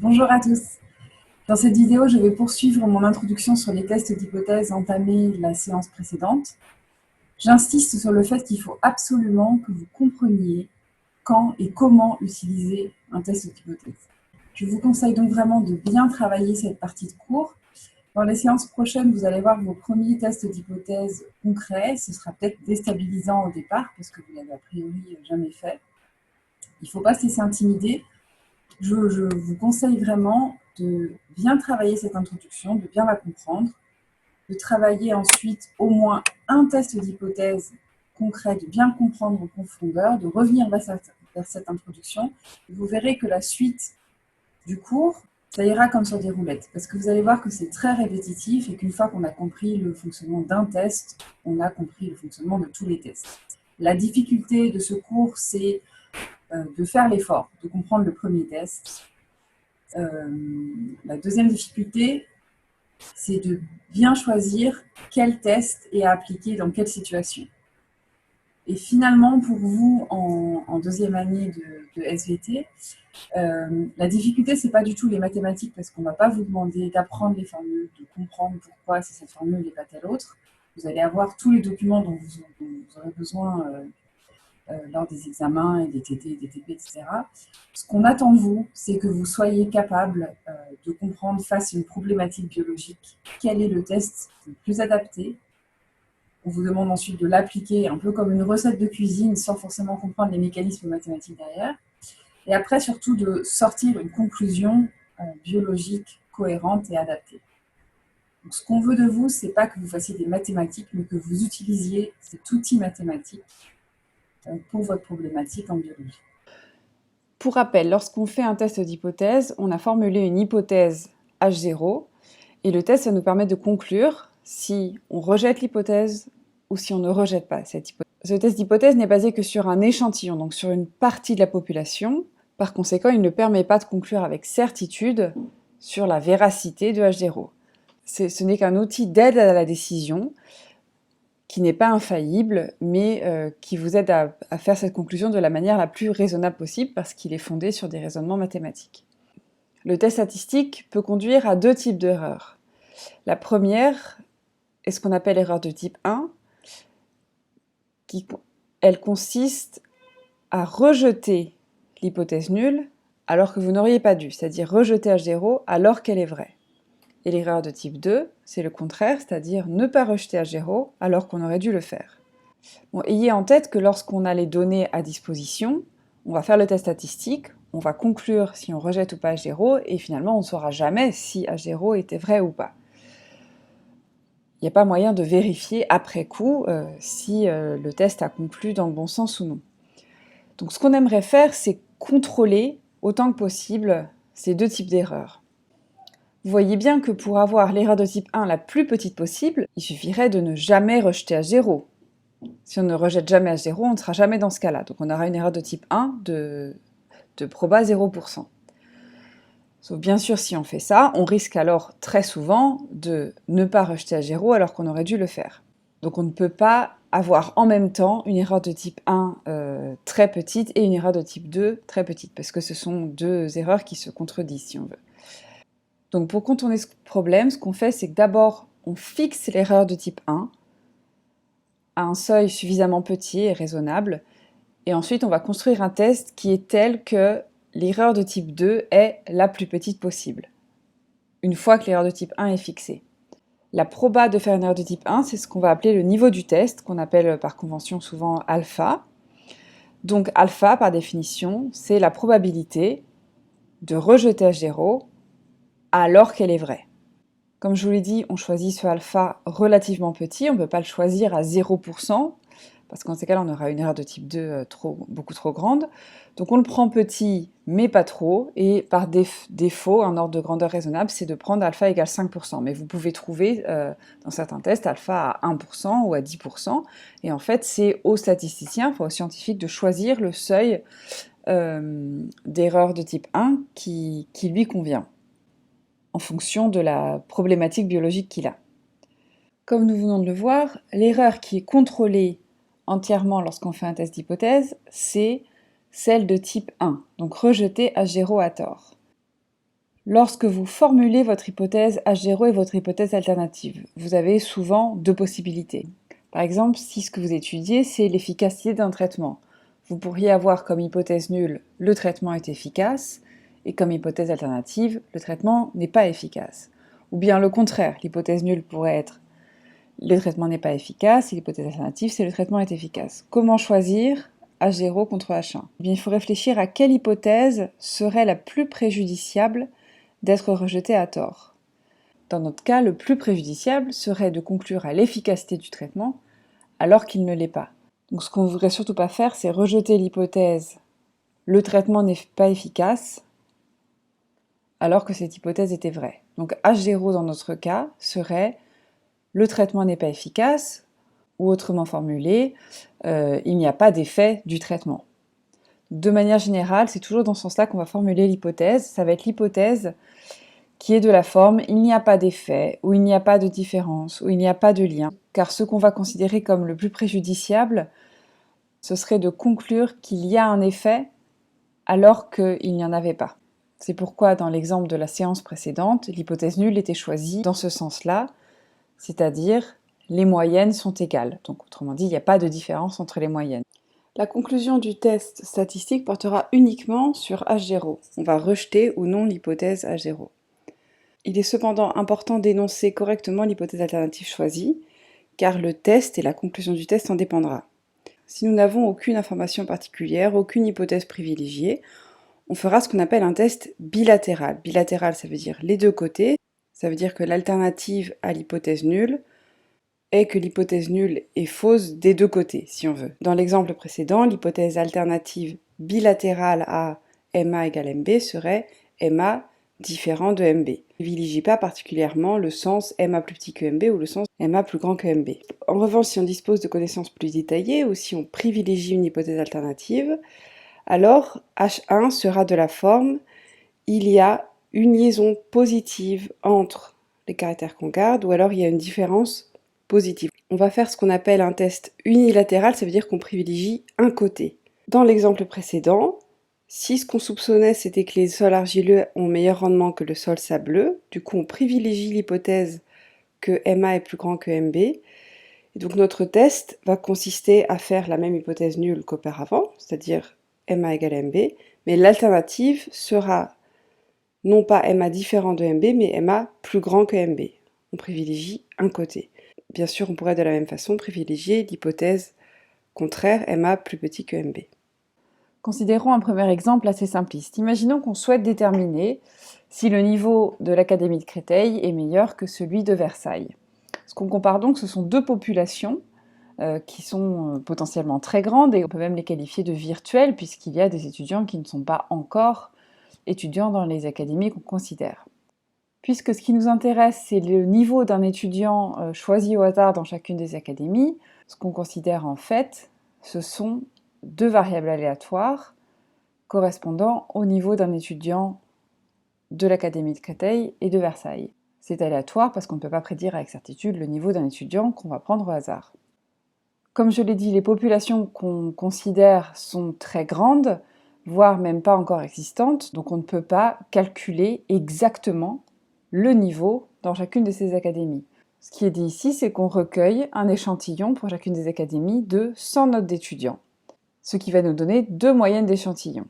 Bonjour à tous. Dans cette vidéo, je vais poursuivre mon introduction sur les tests d'hypothèse entamés la séance précédente. J'insiste sur le fait qu'il faut absolument que vous compreniez quand et comment utiliser un test d'hypothèse. Je vous conseille donc vraiment de bien travailler cette partie de cours. Dans les séances prochaines, vous allez voir vos premiers tests d'hypothèse concrets. Ce sera peut-être déstabilisant au départ parce que vous l'avez a priori jamais fait. Il ne faut pas se laisser intimider. Je vous conseille vraiment de bien travailler cette introduction, de bien la comprendre, de travailler ensuite au moins un test d'hypothèse concret, de bien comprendre en profondeur, de revenir vers cette introduction. Et vous verrez que la suite du cours, ça ira comme sur des roulettes, parce que vous allez voir que c'est très répétitif et qu'une fois qu'on a compris le fonctionnement d'un test, on a compris le fonctionnement de tous les tests. La difficulté de ce cours, c'est de faire l'effort, de comprendre le premier test. La deuxième difficulté, c'est de bien choisir quel test est à appliquer dans quelle situation. Et finalement, pour vous, en deuxième année de SVT, la difficulté, c'est pas du tout les mathématiques, parce qu'on ne va pas vous demander d'apprendre les formules, de comprendre pourquoi c'est cette formule et pas telle autre. Vous allez avoir tous les documents dont vous aurez besoin lors des examens et des TT, des TP, etc. Ce qu'on attend de vous, c'est que vous soyez capable de comprendre face à une problématique biologique quel est le test le plus adapté. On vous demande ensuite de l'appliquer un peu comme une recette de cuisine sans forcément comprendre les mécanismes mathématiques derrière. Et après, surtout, de sortir une conclusion biologique cohérente et adaptée. Donc, ce qu'on veut de vous, c'est pas que vous fassiez des mathématiques, mais que vous utilisiez cet outil mathématique pour votre problématique en biologie. Pour rappel, lorsqu'on fait un test d'hypothèse, on a formulé une hypothèse H0 et le test, ça nous permet de conclure si on rejette l'hypothèse ou si on ne rejette pas cette hypothèse. Ce test d'hypothèse n'est basé que sur un échantillon, donc sur une partie de la population. Par conséquent, il ne permet pas de conclure avec certitude sur la véracité de H0. Ce n'est qu'un outil d'aide à la décision qui n'est pas infaillible, mais qui vous aide à faire cette conclusion de la manière la plus raisonnable possible parce qu'il est fondé sur des raisonnements mathématiques. Le test statistique peut conduire à deux types d'erreurs. La première est ce qu'on appelle l'erreur de type 1, elle consiste à rejeter l'hypothèse nulle alors que vous n'auriez pas dû, c'est-à-dire rejeter H0 alors qu'elle est vraie. Et l'erreur de type 2, c'est le contraire, c'est-à-dire ne pas rejeter H0 alors qu'on aurait dû le faire. Bon, ayez en tête que lorsqu'on a les données à disposition, on va faire le test statistique, on va conclure si on rejette ou pas H0, et finalement on ne saura jamais si H0 était vrai ou pas. Il n'y a pas moyen de vérifier après coup si le test a conclu dans le bon sens ou non. Donc ce qu'on aimerait faire, c'est contrôler autant que possible ces deux types d'erreurs. Vous voyez bien que pour avoir l'erreur de type 1 la plus petite possible, il suffirait de ne jamais rejeter H0. Si on ne rejette jamais H0, on ne sera jamais dans ce cas-là. Donc on aura une erreur de type 1 de proba 0%. Sauf bien sûr, si on fait ça, on risque alors très souvent de ne pas rejeter H0 alors qu'on aurait dû le faire. Donc on ne peut pas avoir en même temps une erreur de type 1 très petite et une erreur de type 2 très petite, parce que ce sont deux erreurs qui se contredisent, si on veut. Donc pour contourner ce problème, ce qu'on fait, c'est que d'abord, on fixe l'erreur de type 1 à un seuil suffisamment petit et raisonnable, et ensuite on va construire un test qui est tel que l'erreur de type 2 est la plus petite possible, une fois que l'erreur de type 1 est fixée. La proba de faire une erreur de type 1, c'est ce qu'on va appeler le niveau du test, qu'on appelle par convention souvent alpha. Donc alpha, par définition, c'est la probabilité de rejeter H0 alors qu'elle est vraie. Comme je vous l'ai dit, on choisit ce alpha relativement petit, on ne peut pas le choisir à 0%, parce qu'en ces cas-là, on aura une erreur de type 2 beaucoup trop grande. Donc on le prend petit, mais pas trop, et par défaut, un ordre de grandeur raisonnable, c'est de prendre alpha égale 5%. Mais vous pouvez trouver, dans certains tests, alpha à 1% ou à 10%, et en fait, c'est aux statisticiens, enfin aux scientifiques, de choisir le seuil d'erreur de type 1 qui lui convient, en fonction de la problématique biologique qu'il a. Comme nous venons de le voir, l'erreur qui est contrôlée entièrement lorsqu'on fait un test d'hypothèse, c'est celle de type 1, donc rejeter H0 à tort. Lorsque vous formulez votre hypothèse H0 et votre hypothèse alternative, vous avez souvent deux possibilités. Par exemple, si ce que vous étudiez, c'est l'efficacité d'un traitement, vous pourriez avoir comme hypothèse nulle le traitement est efficace, et comme hypothèse alternative, le traitement n'est pas efficace. Ou bien le contraire, l'hypothèse nulle pourrait être le traitement n'est pas efficace, et l'hypothèse alternative, c'est le traitement est efficace. Comment choisir H0 contre H1 ? Eh bien, il faut réfléchir à quelle hypothèse serait la plus préjudiciable d'être rejetée à tort. Dans notre cas, le plus préjudiciable serait de conclure à l'efficacité du traitement alors qu'il ne l'est pas. Donc ce qu'on ne voudrait surtout pas faire, c'est rejeter l'hypothèse le traitement n'est pas efficace alors que cette hypothèse était vraie. Donc H0 dans notre cas serait le traitement n'est pas efficace, ou autrement formulé, il n'y a pas d'effet du traitement. De manière générale, c'est toujours dans ce sens-là qu'on va formuler l'hypothèse. Ça va être l'hypothèse qui est de la forme « il n'y a pas d'effet » ou « il n'y a pas de différence » ou « il n'y a pas de lien ». Car ce qu'on va considérer comme le plus préjudiciable, ce serait de conclure qu'il y a un effet alors qu'il n'y en avait pas. C'est pourquoi dans l'exemple de la séance précédente, l'hypothèse nulle était choisie dans ce sens-là, c'est-à-dire les moyennes sont égales. Donc autrement dit, il n'y a pas de différence entre les moyennes. La conclusion du test statistique portera uniquement sur H0. On va rejeter ou non l'hypothèse H0. Il est cependant important d'énoncer correctement l'hypothèse alternative choisie, car le test et la conclusion du test en dépendra. Si nous n'avons aucune information particulière, aucune hypothèse privilégiée, on fera ce qu'on appelle un test bilatéral. Bilatéral, ça veut dire les deux côtés. Ça veut dire que l'alternative à l'hypothèse nulle est que l'hypothèse nulle est fausse des deux côtés, si on veut. Dans l'exemple précédent, l'hypothèse alternative bilatérale à MA égale MB serait MA différent de MB. Ne privilégie pas particulièrement le sens MA plus petit que MB ou le sens MA plus grand que MB. En revanche, si on dispose de connaissances plus détaillées ou si on privilégie une hypothèse alternative, alors H1 sera de la forme il y a une liaison positive entre les caractères qu'on garde ou alors il y a une différence positive. On va faire ce qu'on appelle un test unilatéral, ça veut dire qu'on privilégie un côté. Dans l'exemple précédent, si ce qu'on soupçonnait c'était que les sols argileux ont meilleur rendement que le sol sableux, du coup on privilégie l'hypothèse que MA est plus grand que MB. Et donc notre test va consister à faire la même hypothèse nulle qu'auparavant, c'est-à-dire MA égale MB, mais l'alternative sera non pas MA différent de MB, mais MA plus grand que MB. On privilégie un côté. Bien sûr, on pourrait de la même façon privilégier l'hypothèse contraire MA plus petit que MB. Considérons un premier exemple assez simpliste. Imaginons qu'on souhaite déterminer si le niveau de l'Académie de Créteil est meilleur que celui de Versailles. Ce qu'on compare donc, ce sont deux populations qui sont potentiellement très grandes et on peut même les qualifier de virtuelles puisqu'il y a des étudiants qui ne sont pas encore étudiants dans les académies qu'on considère. Puisque ce qui nous intéresse, c'est le niveau d'un étudiant choisi au hasard dans chacune des académies, ce qu'on considère en fait, ce sont deux variables aléatoires correspondant au niveau d'un étudiant de l'Académie de Créteil et de Versailles. C'est aléatoire parce qu'on ne peut pas prédire avec certitude le niveau d'un étudiant qu'on va prendre au hasard. Comme je l'ai dit, les populations qu'on considère sont très grandes, voire même pas encore existantes, donc on ne peut pas calculer exactement le niveau dans chacune de ces académies. Ce qui est dit ici, c'est qu'on recueille un échantillon pour chacune des académies de 100 notes d'étudiants, ce qui va nous donner deux moyennes d'échantillons.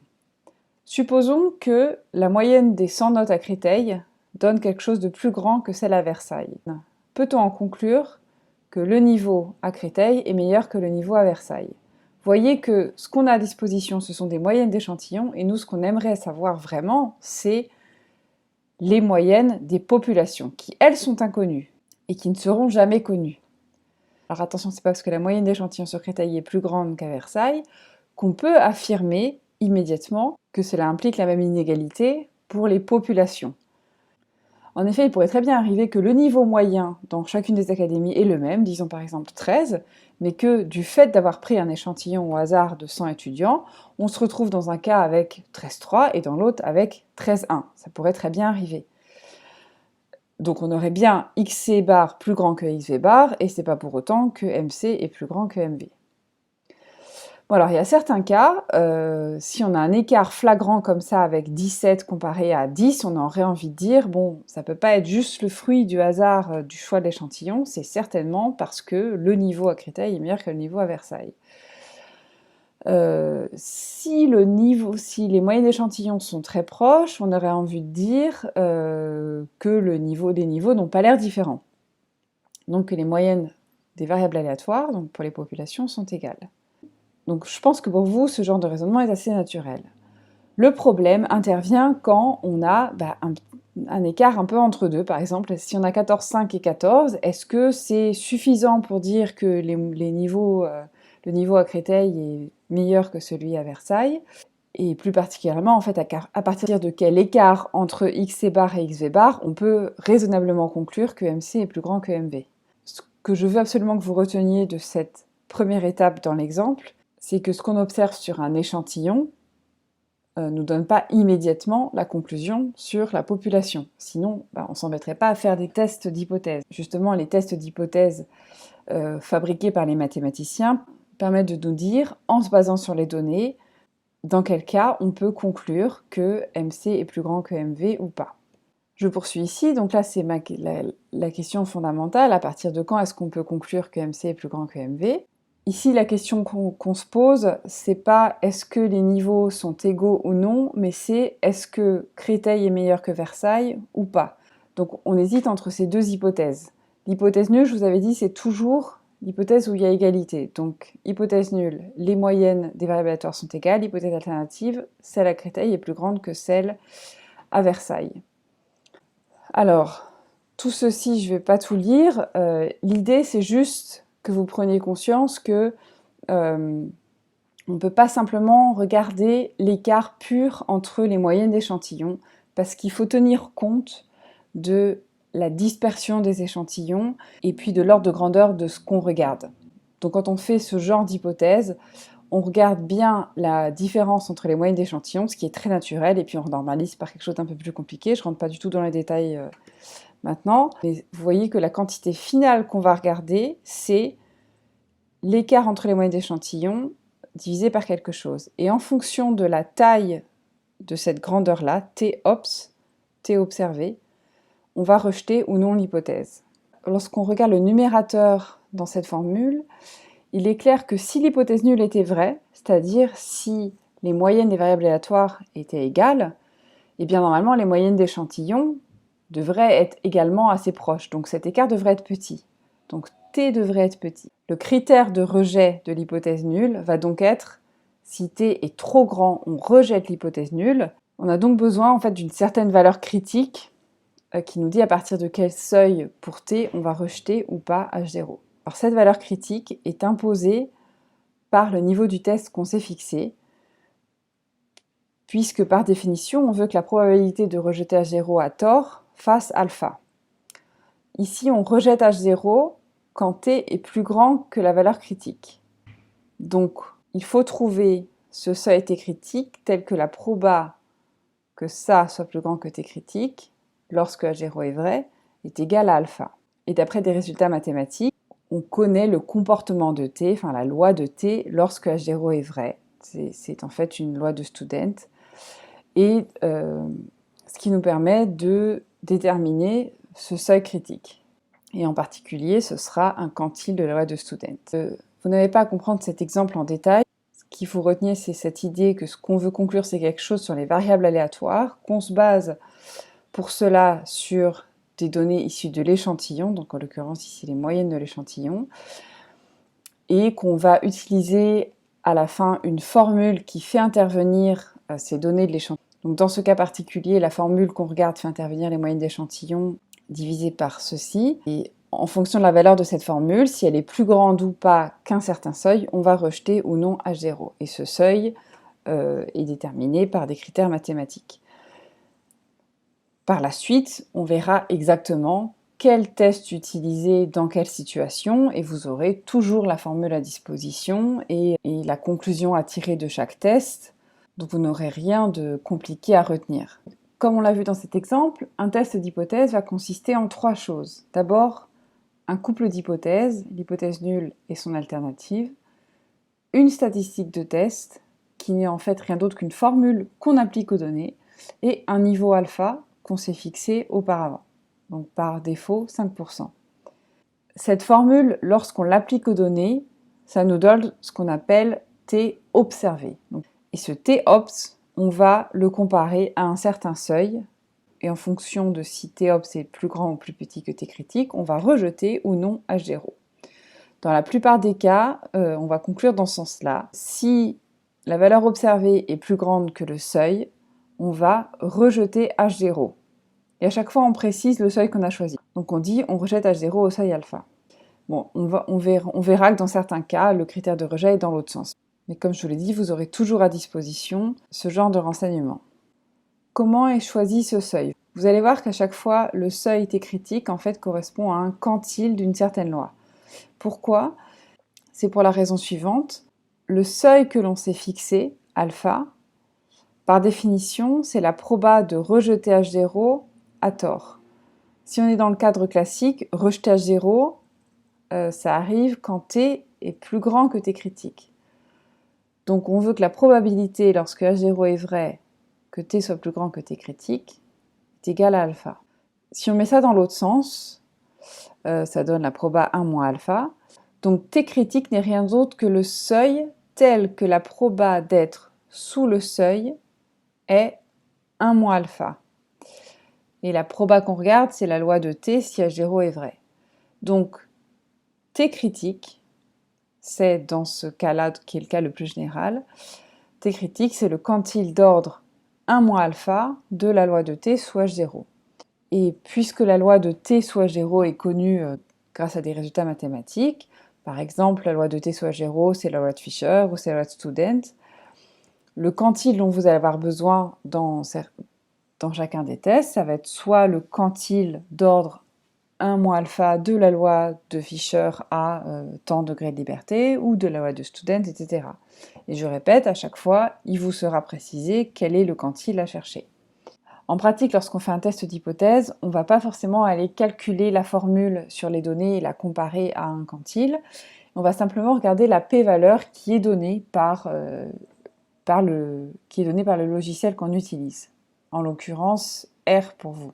Supposons que la moyenne des 100 notes à Créteil donne quelque chose de plus grand que celle à Versailles. Peut-on en conclure que le niveau à Créteil est meilleur que le niveau à Versailles? Voyez que ce qu'on a à disposition, ce sont des moyennes d'échantillons, et nous, ce qu'on aimerait savoir vraiment, c'est les moyennes des populations, qui, elles, sont inconnues, et qui ne seront jamais connues. Alors attention, c'est pas parce que la moyenne d'échantillons sur Créteil est plus grande qu'à Versailles qu'on peut affirmer immédiatement que cela implique la même inégalité pour les populations. En effet, il pourrait très bien arriver que le niveau moyen dans chacune des académies est le même, disons par exemple 13, mais que du fait d'avoir pris un échantillon au hasard de 100 étudiants, on se retrouve dans un cas avec 13,3 et dans l'autre avec 13,1. Ça pourrait très bien arriver. Donc on aurait bien XC bar plus grand que XV bar, et c'est pas pour autant que MC est plus grand que MV. Bon alors il y a certains cas, si on a un écart flagrant comme ça avec 17 comparé à 10, on aurait envie de dire, bon, ça peut pas être juste le fruit du hasard du choix de l'échantillon, c'est certainement parce que le niveau à Créteil est meilleur que le niveau à Versailles. Si les moyennes d'échantillons sont très proches, on aurait envie de dire que les niveaux n'ont pas l'air différents. Donc que les moyennes des variables aléatoires, donc pour les populations, sont égales. Donc je pense que pour vous, ce genre de raisonnement est assez naturel. Le problème intervient quand on a un écart un peu entre deux. Par exemple, si on a 14,5 et 14, est-ce que c'est suffisant pour dire que le niveau à Créteil est meilleur que celui à Versailles? Et plus particulièrement, en fait, à partir de quel écart entre x bar et xv bar, on peut raisonnablement conclure que MC est plus grand que MV. Ce que je veux absolument que vous reteniez de cette première étape dans l'exemple, c'est que ce qu'on observe sur un échantillon ne nous donne pas immédiatement la conclusion sur la population. Sinon, on ne s'embêterait pas à faire des tests d'hypothèse. Justement, les tests d'hypothèse fabriqués par les mathématiciens permettent de nous dire, en se basant sur les données, dans quel cas on peut conclure que MC est plus grand que MV ou pas. Je poursuis ici, donc là c'est la question fondamentale, à partir de quand est-ce qu'on peut conclure que MC est plus grand que MV? Ici, la question qu'on se pose, c'est pas est-ce que les niveaux sont égaux ou non, mais c'est est-ce que Créteil est meilleur que Versailles ou pas. Donc on hésite entre ces deux hypothèses. L'hypothèse nulle, je vous avais dit, c'est toujours l'hypothèse où il y a égalité. Donc hypothèse nulle, les moyennes des variables aléatoires sont égales. Hypothèse alternative, celle à Créteil est plus grande que celle à Versailles. Alors, tout ceci, je ne vais pas tout lire. L'idée, c'est juste que vous preniez conscience que on ne peut pas simplement regarder l'écart pur entre les moyennes d'échantillons, parce qu'il faut tenir compte de la dispersion des échantillons et puis de l'ordre de grandeur de ce qu'on regarde. Donc quand on fait ce genre d'hypothèse, on regarde bien la différence entre les moyennes d'échantillons, ce qui est très naturel, et puis on normalise par quelque chose d'un peu plus compliqué. Je ne rentre pas du tout dans les détails maintenant, mais vous voyez que la quantité finale qu'on va regarder, c'est l'écart entre les moyennes d'échantillons divisé par quelque chose. Et en fonction de la taille de cette grandeur-là, T ops, T observé, on va rejeter ou non l'hypothèse. Lorsqu'on regarde le numérateur dans cette formule, il est clair que si l'hypothèse nulle était vraie, c'est-à-dire si les moyennes des variables aléatoires étaient égales, eh bien normalement les moyennes d'échantillons devraient être également assez proches, donc cet écart devrait être petit. Donc T devrait être petit. Le critère de rejet de l'hypothèse nulle va donc être, si T est trop grand, on rejette l'hypothèse nulle. On a donc besoin en fait d'une certaine valeur critique qui nous dit à partir de quel seuil pour T on va rejeter ou pas H0. Alors cette valeur critique est imposée par le niveau du test qu'on s'est fixé, puisque par définition, on veut que la probabilité de rejeter H0 à tort fasse alpha. Ici, on rejette H0 quand T est plus grand que la valeur critique. Donc, il faut trouver ce seuil T critique tel que la proba que ça soit plus grand que T critique, lorsque H0 est vrai, est égal à alpha. Et d'après des résultats mathématiques, on connaît le comportement de T, enfin la loi de T, lorsque H0 est vrai. C'est en fait une loi de Student. Et ce qui nous permet de déterminer ce seuil critique. Et en particulier, ce sera un quantile de la loi de Student. Vous n'avez pas à comprendre cet exemple en détail. Ce qu'il faut retenir, c'est cette idée que ce qu'on veut conclure, c'est quelque chose sur les variables aléatoires, qu'on se base pour cela sur des données issues de l'échantillon, donc en l'occurrence ici les moyennes de l'échantillon, et qu'on va utiliser à la fin une formule qui fait intervenir ces données de l'échantillon. Donc dans ce cas particulier, la formule qu'on regarde fait intervenir les moyennes d'échantillon divisées par ceci. Et en fonction de la valeur de cette formule, si elle est plus grande ou pas qu'un certain seuil, on va rejeter ou non H0. Et ce seuil est déterminé par des critères mathématiques. Par la suite, on verra exactement quel test utiliser dans quelle situation, et vous aurez toujours la formule à disposition et la conclusion à tirer de chaque test. Donc vous n'aurez rien de compliqué à retenir. Comme on l'a vu dans cet exemple, un test d'hypothèse va consister en trois choses. D'abord, un couple d'hypothèses, l'hypothèse nulle et son alternative, une statistique de test, qui n'est en fait rien d'autre qu'une formule qu'on applique aux données, et un niveau alpha qu'on s'est fixé auparavant. Donc par défaut, 5%. Cette formule, lorsqu'on l'applique aux données, ça nous donne ce qu'on appelle T observé. Et ce T ops, on va le comparer à un certain seuil, et en fonction de si T ops est plus grand ou plus petit que T critique, on va rejeter ou non H0. Dans la plupart des cas, on va conclure dans ce sens-là. Si la valeur observée est plus grande que le seuil, on va rejeter H0. Et à chaque fois, on précise le seuil qu'on a choisi. Donc on dit on rejette H0 au seuil alpha. Bon, on verra que dans certains cas, le critère de rejet est dans l'autre sens. Mais comme je vous l'ai dit, vous aurez toujours à disposition ce genre de renseignements. Comment est choisi ce seuil? Vous allez voir qu'à chaque fois, le seuil T critique en fait correspond à un quantile d'une certaine loi. Pourquoi? C'est pour la raison suivante. Le seuil que l'on s'est fixé, alpha, par définition, c'est la proba de rejeter H0 à tort. Si on est dans le cadre classique, rejeter H0, ça arrive quand T est plus grand que T critique. Donc on veut que la probabilité, lorsque H0 est vrai, que T soit plus grand que T critique, est égale à alpha. Si on met ça dans l'autre sens, ça donne la proba 1 moins alpha. Donc T critique n'est rien d'autre que le seuil tel que la proba d'être sous le seuil est 1 moins alpha. Et la proba qu'on regarde, c'est la loi de T si H0 est vrai. Donc T critique, c'est dans ce cas-là, qui est le cas le plus général, T critique, c'est le quantile d'ordre 1 moins alpha de la loi de T sous H0. Et puisque la loi de T sous H0 est connue grâce à des résultats mathématiques, par exemple, la loi de T sous H0, c'est la loi de Fisher ou c'est la loi de Student, le quantile dont vous allez avoir besoin dans chacun des tests, ça va être soit le quantile d'ordre 1 moins alpha de la loi de Fisher à tant degrés de liberté, ou de la loi de Student, etc. Et je répète, à chaque fois, il vous sera précisé quel est le quantile à chercher. En pratique, lorsqu'on fait un test d'hypothèse, on ne va pas forcément aller calculer la formule sur les données et la comparer à un quantile. On va simplement regarder la p-valeur qui est donnée par le logiciel qu'on utilise. En l'occurrence, R pour vous.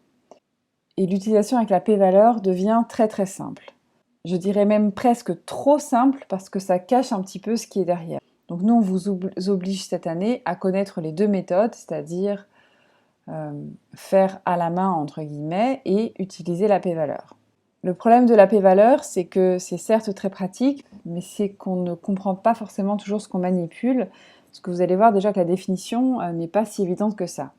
Et l'utilisation avec la p-valeur devient très très simple. Je dirais même presque trop simple parce que ça cache un petit peu ce qui est derrière. Donc nous, on vous oblige cette année à connaître les deux méthodes, c'est-à-dire faire à la main, entre guillemets, et utiliser la p-valeur. Le problème de la p-valeur, c'est que c'est certes très pratique, mais c'est qu'on ne comprend pas forcément toujours ce qu'on manipule, parce que vous allez voir déjà que la définition n'est pas si évidente que ça.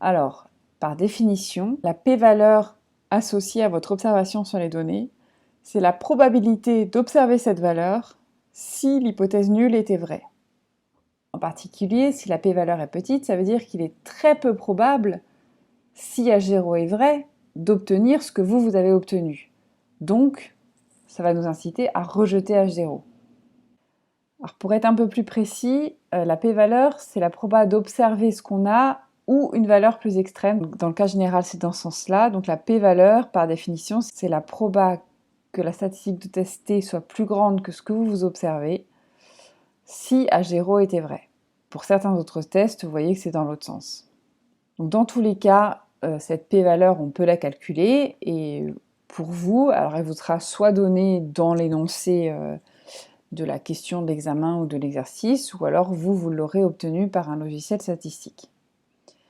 Alors, par définition, la p-valeur associée à votre observation sur les données, c'est la probabilité d'observer cette valeur si l'hypothèse nulle était vraie. En particulier, si la p-valeur est petite, ça veut dire qu'il est très peu probable, si H0 est vrai, d'obtenir ce que vous avez obtenu. Donc, ça va nous inciter à rejeter H0. Alors, pour être un peu plus précis, la p-valeur, c'est la proba d'observer ce qu'on a ou une valeur plus extrême. Donc, dans le cas général, c'est dans ce sens-là. Donc la p-valeur, par définition, c'est la proba que la statistique de test T soit plus grande que ce que vous observez si H0 était vrai. Pour certains autres tests, vous voyez que c'est dans l'autre sens. Donc dans tous les cas, cette p-valeur, on peut la calculer, et pour vous, alors elle vous sera soit donnée dans l'énoncé de la question de l'examen ou de l'exercice, ou alors vous l'aurez obtenue par un logiciel statistique.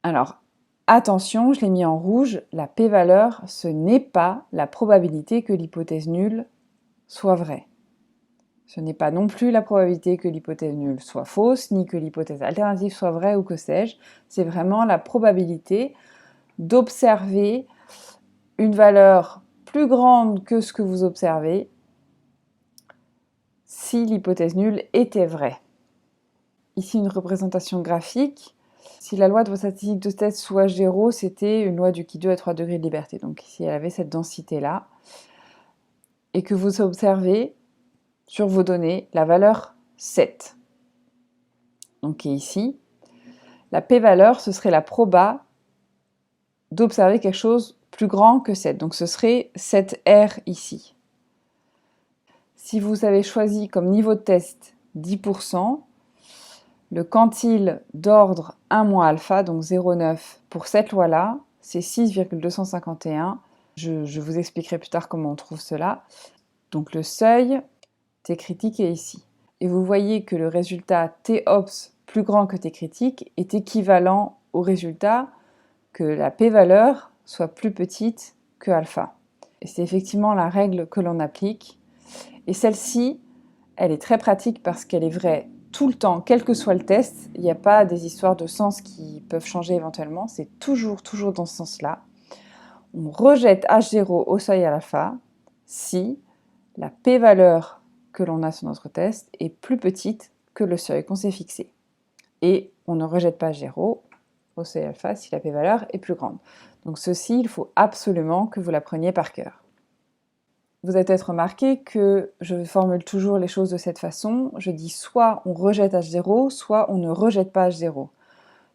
Alors, attention, je l'ai mis en rouge, la p-valeur, ce n'est pas la probabilité que l'hypothèse nulle soit vraie. Ce n'est pas non plus la probabilité que l'hypothèse nulle soit fausse, ni que l'hypothèse alternative soit vraie ou que sais-je. C'est vraiment la probabilité d'observer une valeur plus grande que ce que vous observez si l'hypothèse nulle était vraie. Ici, une représentation graphique. Si la loi de votre statistique de test sous H0, c'était une loi du qui 2 à 3 degrés de liberté. Donc ici, elle avait cette densité-là. Et que vous observez sur vos données la valeur 7. Donc qui est ici. La p-valeur, ce serait la proba d'observer quelque chose plus grand que 7. Donc ce serait 7R ici. Si vous avez choisi comme niveau de test 10%. Le quantile d'ordre 1 moins alpha, donc 0,9, pour cette loi-là, c'est 6,251. Je vous expliquerai plus tard comment on trouve cela. Donc le seuil T critique est ici. Et vous voyez que le résultat T ops plus grand que T critique est équivalent au résultat que la p-valeur soit plus petite que alpha. Et c'est effectivement la règle que l'on applique. Et celle-ci, elle est très pratique parce qu'elle est vraie tout le temps, quel que soit le test. Il n'y a pas des histoires de sens qui peuvent changer éventuellement. C'est toujours dans ce sens-là. On rejette H0 au seuil à alpha si la p-valeur que l'on a sur notre test est plus petite que le seuil qu'on s'est fixé. Et on ne rejette pas H0 au seuil alpha si la p-valeur est plus grande. Donc ceci, il faut absolument que vous l'appreniez par cœur. Vous avez peut-être remarqué que je formule toujours les choses de cette façon. Je dis soit on rejette H0, soit on ne rejette pas H0.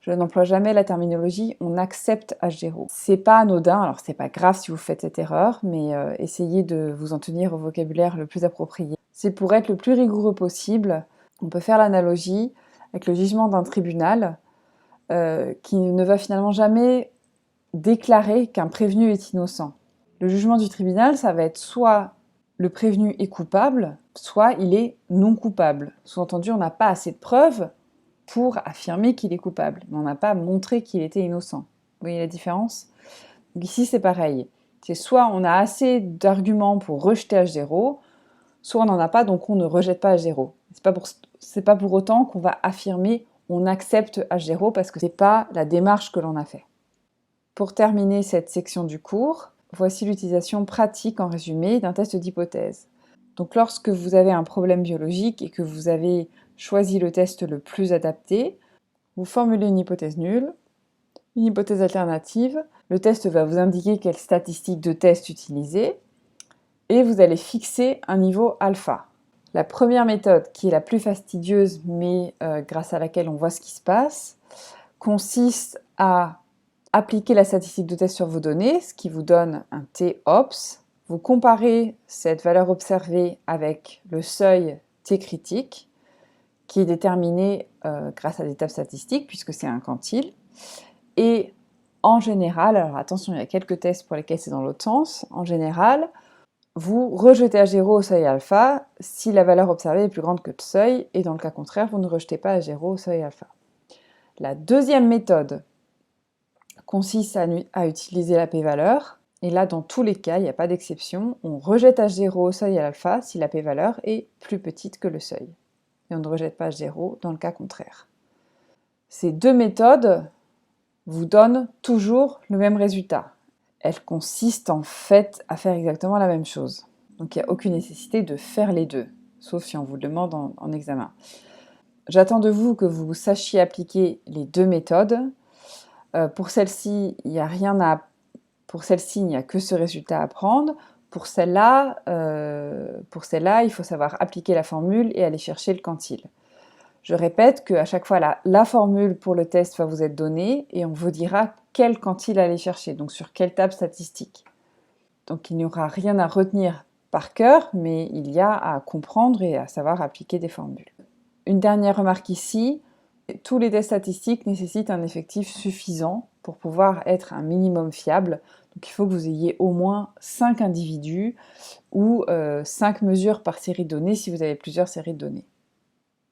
Je n'emploie jamais la terminologie on accepte H0. C'est pas anodin, alors c'est pas grave si vous faites cette erreur, mais essayez de vous en tenir au vocabulaire le plus approprié. C'est pour être le plus rigoureux possible. On peut faire l'analogie avec le jugement d'un tribunal qui ne va finalement jamais déclarer qu'un prévenu est innocent. Le jugement du tribunal, ça va être soit le prévenu est coupable, soit il est non coupable. Sous-entendu, on n'a pas assez de preuves pour affirmer qu'il est coupable, mais on n'a pas montré qu'il était innocent. Vous voyez la différence? Donc ici, c'est pareil. C'est soit on a assez d'arguments pour rejeter H0, soit on n'en a pas, donc on ne rejette pas H0. C'est pas pour autant qu'on va affirmer on accepte H0 parce que c'est pas la démarche que l'on a fait. Pour terminer cette section du cours, voici l'utilisation pratique en résumé d'un test d'hypothèse. Donc lorsque vous avez un problème biologique et que vous avez choisi le test le plus adapté, vous formulez une hypothèse nulle, une hypothèse alternative, le test va vous indiquer quelle statistique de test utiliser et vous allez fixer un niveau alpha. La première méthode, qui est la plus fastidieuse mais grâce à laquelle on voit ce qui se passe, consiste à appliquer la statistique de test sur vos données, ce qui vous donne un T-ops. Vous comparez cette valeur observée avec le seuil T critique, qui est déterminé grâce à des tables statistiques, puisque c'est un quantile. Et en général, alors attention, il y a quelques tests pour lesquels c'est dans l'autre sens, en général, vous rejetez H0 au seuil alpha si la valeur observée est plus grande que le seuil, et dans le cas contraire, vous ne rejetez pas H0 au seuil alpha. La deuxième méthode consiste à utiliser la p-valeur, et là, dans tous les cas, il n'y a pas d'exception, on rejette H0 au seuil à alpha si la p-valeur est plus petite que le seuil. Et on ne rejette pas H0 dans le cas contraire. Ces deux méthodes vous donnent toujours le même résultat. Elles consistent en fait à faire exactement la même chose. Donc il n'y a aucune nécessité de faire les deux, sauf si on vous le demande en examen. J'attends de vous que vous sachiez appliquer les deux méthodes. Pour celle-ci, il n'y a que ce résultat à prendre. Pour celle-là, il faut savoir appliquer la formule et aller chercher le quantile. Je répète qu'à chaque fois, la formule pour le test va vous être donnée et on vous dira quel quantile aller chercher, donc sur quelle table statistique. Donc il n'y aura rien à retenir par cœur, mais il y a à comprendre et à savoir appliquer des formules. Une dernière remarque ici, tous les tests statistiques nécessitent un effectif suffisant pour pouvoir être un minimum fiable. Donc il faut que vous ayez au moins 5 individus ou 5 mesures par série de données si vous avez plusieurs séries de données.